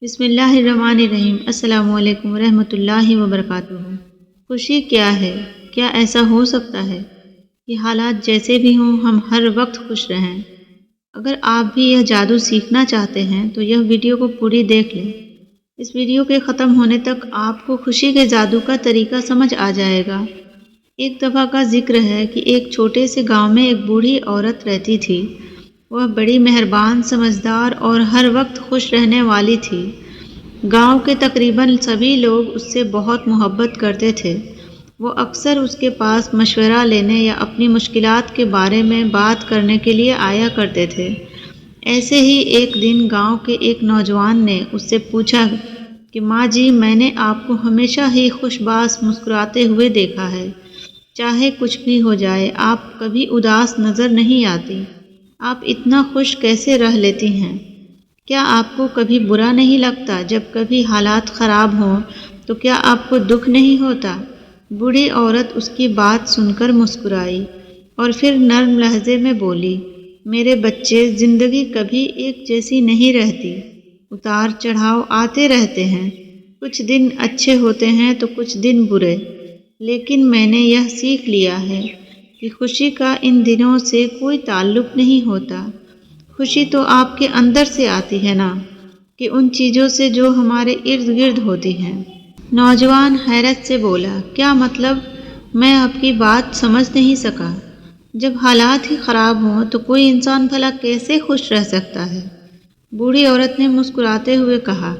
بسم اللہ الرحمن الرحیم۔ السلام علیکم ورحمۃ اللہ وبرکاتہ۔ خوشی کیا ہے؟ کیا ایسا ہو سکتا ہے کہ حالات جیسے بھی ہوں ہم ہر وقت خوش رہیں؟ اگر آپ بھی یہ جادو سیکھنا چاہتے ہیں تو یہ ویڈیو کو پوری دیکھ لیں۔ اس ویڈیو کے ختم ہونے تک آپ کو خوشی کے جادو کا طریقہ سمجھ آ جائے گا۔ ایک دفعہ کا ذکر ہے کہ ایک چھوٹے سے گاؤں میں ایک بوڑھی عورت رہتی تھی۔ وہ بڑی مہربان، سمجھدار اور ہر وقت خوش رہنے والی تھی۔ گاؤں کے تقریباً سبھی لوگ اس سے بہت محبت کرتے تھے۔ وہ اکثر اس کے پاس مشورہ لینے یا اپنی مشکلات کے بارے میں بات کرنے کے لیے آیا کرتے تھے۔ ایسے ہی ایک دن گاؤں کے ایک نوجوان نے اس سے پوچھا کہ ماں جی، میں نے آپ کو ہمیشہ ہی خوش باش مسکراتے ہوئے دیکھا ہے۔ چاہے کچھ بھی ہو جائے آپ کبھی اداس نظر نہیں آتی۔ آپ اتنا خوش کیسے رہ لیتی ہیں؟ کیا آپ کو کبھی برا نہیں لگتا؟ جب کبھی حالات خراب ہوں تو کیا آپ کو دکھ نہیں ہوتا؟ بوڑھی عورت اس کی بات سن کر مسکرائی اور پھر نرم لہجے میں بولی، میرے بچے، زندگی کبھی ایک جیسی نہیں رہتی۔ اتار چڑھاؤ آتے رہتے ہیں۔ کچھ دن اچھے ہوتے ہیں تو کچھ دن برے، لیکن میں نے یہ سیکھ لیا ہے کہ خوشی کا ان دنوں سے کوئی تعلق نہیں ہوتا۔ خوشی تو آپ کے اندر سے آتی ہے نا، کہ ان چیزوں سے جو ہمارے ارد گرد ہوتی ہیں۔ نوجوان حیرت سے بولا، کیا مطلب؟ میں آپ کی بات سمجھ نہیں سکا۔ جب حالات ہی خراب ہوں تو کوئی انسان بھلا کیسے خوش رہ سکتا ہے؟ بوڑھی عورت نے مسکراتے ہوئے کہا،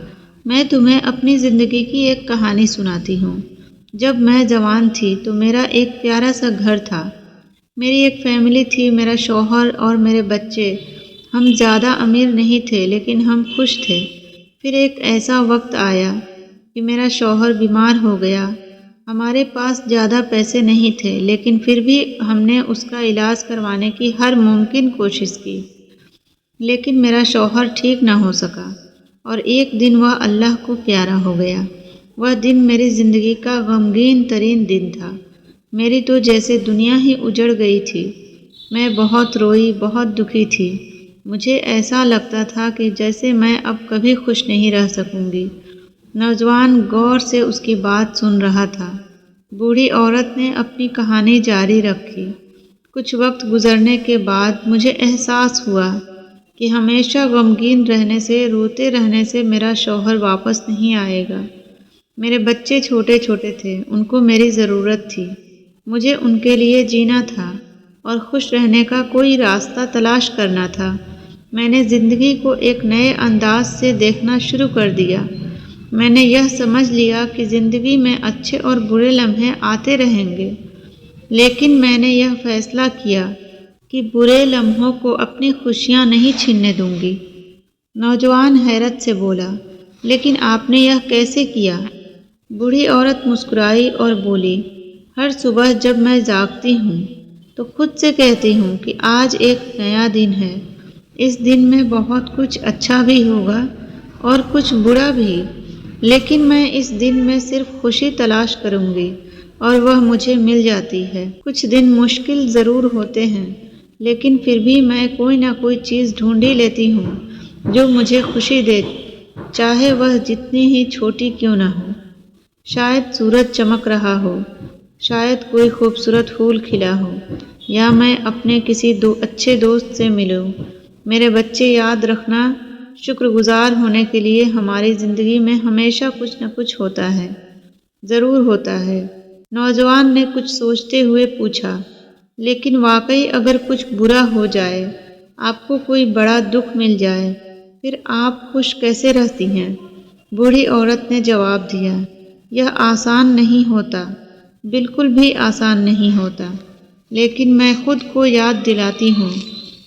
میں تمہیں اپنی زندگی کی ایک کہانی سناتی ہوں۔ جب میں جوان تھی تو میرا ایک پیارا سا گھر تھا۔ میری ایک فیملی تھی، میرا شوہر اور میرے بچے۔ ہم زیادہ امیر نہیں تھے لیکن ہم خوش تھے۔ پھر ایک ایسا وقت آیا کہ میرا شوہر بیمار ہو گیا۔ ہمارے پاس زیادہ پیسے نہیں تھے لیکن پھر بھی ہم نے اس کا علاج کروانے کی ہر ممکن کوشش کی، لیکن میرا شوہر ٹھیک نہ ہو سکا اور ایک دن وہ اللہ کو پیارا ہو گیا۔ وہ دن میری زندگی کا غمگین ترین دن تھا۔ میری تو جیسے دنیا ہی اجڑ گئی تھی۔ میں بہت روئی، بہت دکھی تھی۔ مجھے ایسا لگتا تھا کہ جیسے میں اب کبھی خوش نہیں رہ سکوں گی۔ نوجوان غور سے اس کی بات سن رہا تھا۔ بوڑھی عورت نے اپنی کہانی جاری رکھی، کچھ وقت گزرنے کے بعد مجھے احساس ہوا کہ ہمیشہ غمگین رہنے سے، روتے رہنے سے میرا شوہر واپس نہیں آئے گا۔ میرے بچے چھوٹے چھوٹے تھے، ان کو میری ضرورت تھی۔ مجھے ان کے لیے جینا تھا اور خوش رہنے کا کوئی راستہ تلاش کرنا تھا۔ میں نے زندگی کو ایک نئے انداز سے دیکھنا شروع کر دیا۔ میں نے یہ سمجھ لیا کہ زندگی میں اچھے اور برے لمحے آتے رہیں گے، لیکن میں نے یہ فیصلہ کیا کہ برے لمحوں کو اپنی خوشیاں نہیں چھیننے دوں گی۔ نوجوان حیرت سے بولا، لیکن آپ نے یہ کیسے کیا؟ بوڑھی عورت مسکرائی اور بولی، ہر صبح جب میں جاگتی ہوں تو خود سے کہتی ہوں کہ آج ایک نیا دن ہے۔ اس دن میں بہت کچھ اچھا بھی ہوگا اور کچھ برا بھی، لیکن میں اس دن میں صرف خوشی تلاش کروں گی اور وہ مجھے مل جاتی ہے۔ کچھ دن مشکل ضرور ہوتے ہیں لیکن پھر بھی میں کوئی نہ کوئی چیز ڈھونڈ ہی لیتی ہوں جو مجھے خوشی دے، چاہے وہ جتنی ہی چھوٹی کیوں نہ ہو۔ شاید سورج چمک رہا ہو، شاید کوئی خوبصورت پھول کھلا ہو، یا میں اپنے کسی اچھے دوست سے ملوں۔ میرے بچے، یاد رکھنا، شکر گزار ہونے کے لیے ہماری زندگی میں ہمیشہ کچھ نہ کچھ ہوتا ہے، ضرور ہوتا ہے۔ نوجوان نے کچھ سوچتے ہوئے پوچھا، لیکن واقعی اگر کچھ برا ہو جائے، آپ کو کوئی بڑا دکھ مل جائے، پھر آپ خوش کیسے رہتی ہیں؟ بوڑھی عورت نے جواب دیا، یہ آسان نہیں ہوتا، بالکل بھی آسان نہیں ہوتا، لیکن میں خود کو یاد دلاتی ہوں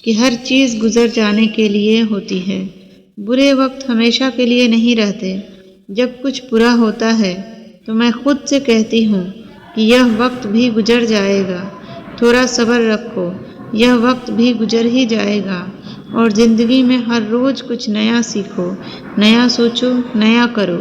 کہ ہر چیز گزر جانے کے لیے ہوتی ہے۔ برے وقت ہمیشہ کے لیے نہیں رہتے۔ جب کچھ برا ہوتا ہے تو میں خود سے کہتی ہوں کہ یہ وقت بھی گزر جائے گا، تھوڑا صبر رکھو، یہ وقت بھی گزر ہی جائے گا، اور زندگی میں ہر روز کچھ نیا سیکھو، نیا سوچو، نیا کرو۔